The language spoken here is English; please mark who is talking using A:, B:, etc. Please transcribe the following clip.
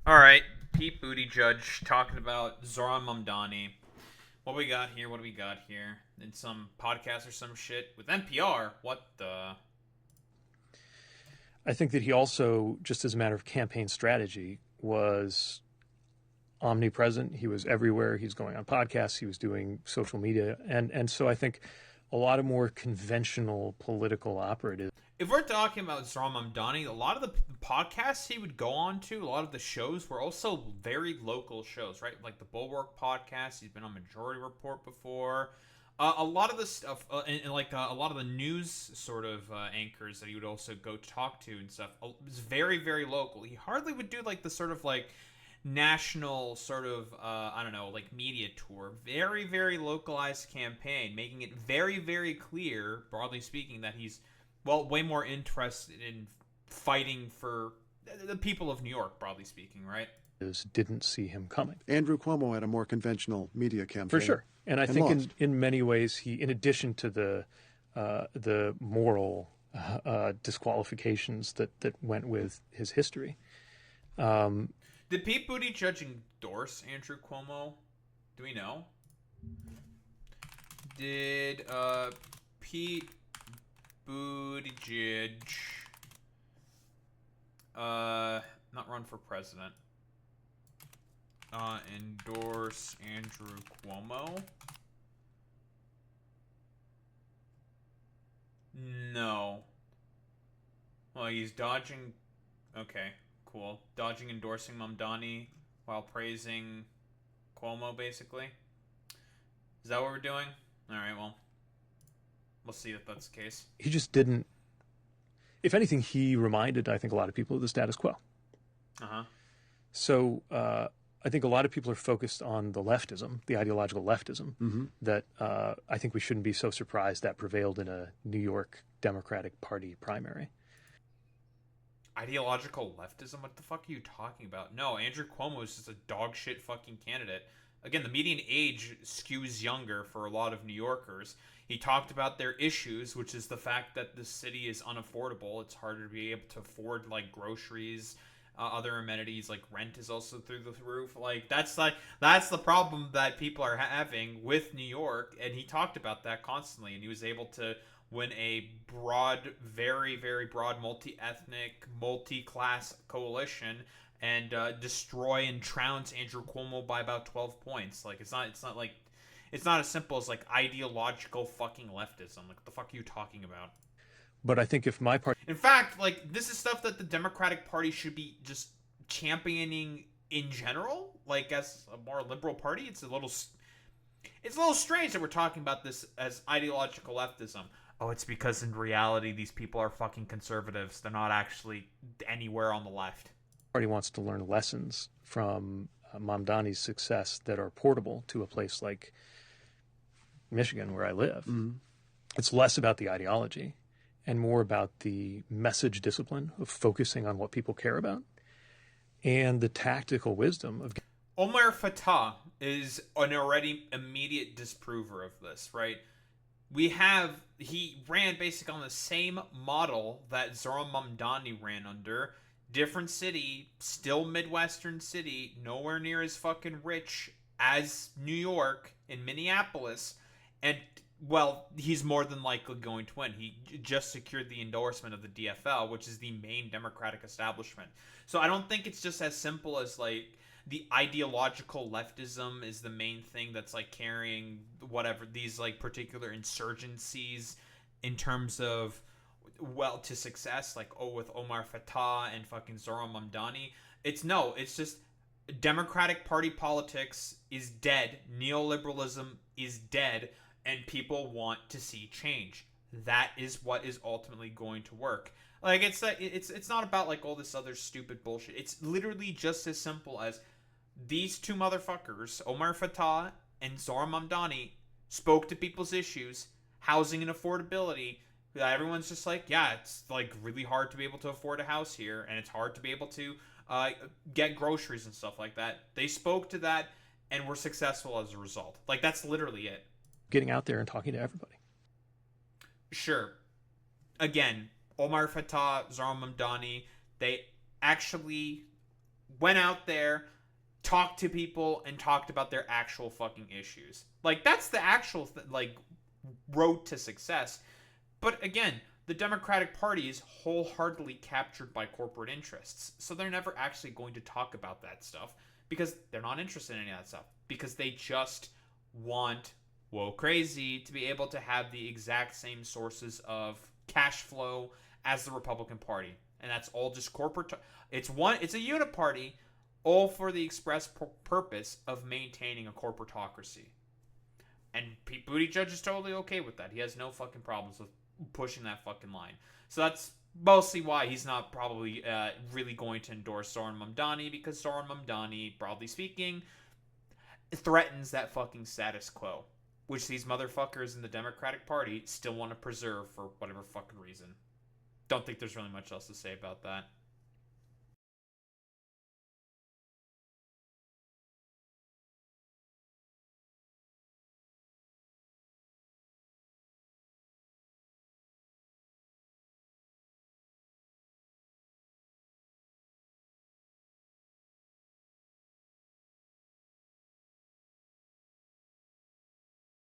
A: All right, Pete Buttigieg talking about Zohran Mamdani. What we got here? What do we got here? In some podcast or some shit with NPR? What the?
B: I think that he also, just as a matter of campaign strategy, was omnipresent. He was everywhere. He's going on podcasts. He was doing social media, and so I think a lot of more conventional political operatives.
A: If we're talking about Zohran Mamdani, a lot of the podcasts he would go on to, a lot of the shows were also very local shows, right? Like the Bulwark podcast. He's been on Majority Report before. A lot of the stuff, and like a lot of the news sort of anchors that he would also go talk to and stuff, was very, very local. He hardly would do like the sort of like national sort of I don't know, like media tour. Very, very localized campaign, making it very, very clear, broadly speaking, that he's way more interested in fighting for the people of New York, broadly speaking, right?
B: Didn't see him coming.
C: Andrew Cuomo had a more conventional media
B: For
C: campaign
B: sure. And I
C: and
B: think
C: lost.
B: in many ways, he, in addition to the moral disqualifications that went with his history, um,
A: Did Pete Buttigieg endorse Andrew Cuomo? Do we know? Did Pete Buttigieg not run for president? Endorse Andrew Cuomo? No. Well, he's dodging. Okay, cool. Dodging endorsing Mamdani while praising Cuomo, basically. Is that what we're doing? All right. Well, we'll see if that's the case.
B: he just didn't. If anything, he reminded, I think, a lot of people of the status quo.
A: Uh huh.
B: So I think a lot of people are focused on the leftism, the ideological leftism,
C: Mm-hmm.
B: that I think we shouldn't be so surprised that prevailed in a New York Democratic Party primary.
A: Ideological leftism? What the fuck are you talking about? No, Andrew Cuomo is just a dog shit fucking candidate. Again, the median age skews younger for a lot of New Yorkers. He talked about their issues, which is the fact that the city is unaffordable. It's harder to be able to afford like groceries, other amenities like rent is also through the roof. That's the problem that people are having with New York, and he talked about that constantly. And he was able to win a broad, very, very broad, multi-ethnic, multi-class coalition and destroy and trounce Andrew Cuomo by about 12 points. Like it's not as simple as like ideological fucking leftism. Like what the fuck are you talking about?
B: But I think if my party,
A: In fact, like this is stuff that the Democratic Party should be just championing in general. Like as a more liberal party, it's a little strange that we're talking about this as ideological leftism. Oh, it's because in reality these people are fucking conservatives. They're not actually anywhere on the left.
B: party wants to learn lessons from Mamdani's success that are portable to a place like Michigan, where I live,
C: Mm-hmm.
B: it's less about the ideology and more about the message discipline of focusing on what people care about and the tactical wisdom of.
A: Omar Fatah is an already immediate disprover of this, right? He ran basically on the same model that Zohran Mamdani ran under. Different city, still Midwestern city, nowhere near as fucking rich as New York and Minneapolis. And, well, he's more than likely going to win. He just secured the endorsement of the DFL, which is the main Democratic establishment. So I don't think it's just as simple as, like, the ideological leftism is the main thing that's like carrying whatever these like particular insurgencies in terms of to success, like with Omar Fatah and fucking Zohran Mamdani. It's just Democratic Party politics is dead, neoliberalism is dead, and people want to see change. That is what is ultimately going to work. Like it's not about like all this other stupid bullshit. It's literally just as simple as these two motherfuckers, Omar Fatah and Zohran Mamdani, spoke to people's issues, housing and affordability. Everyone's just like, yeah, it's like really hard to be able to afford a house here, and it's hard to be able to get groceries and stuff like that. They spoke to that and were successful as a result. Like that's literally it.
B: Getting out there and talking to everybody.
A: Sure. Again, Omar Fatah, Zohran Mamdani, they actually went out there, talked to people, and talked about their actual fucking issues. Like, that's the actual, road to success. But again, the Democratic Party is wholeheartedly captured by corporate interests. So they're never actually going to talk about that stuff because they're not interested in any of that stuff. Because they just want, whoa, crazy, to be able to have the exact same sources of cash flow as the Republican Party. And that's all just corporate. It's a uniparty, all for the express purpose of maintaining a corporatocracy. And Pete Buttigieg is totally okay with that. He has no fucking problems with pushing that fucking line. So that's mostly why he's not probably really going to endorse Zohran Mamdani, because Zohran Mamdani, broadly speaking, threatens that fucking status quo, which these motherfuckers in the Democratic Party still want to preserve for whatever fucking reason. Don't think there's really much else to say about that.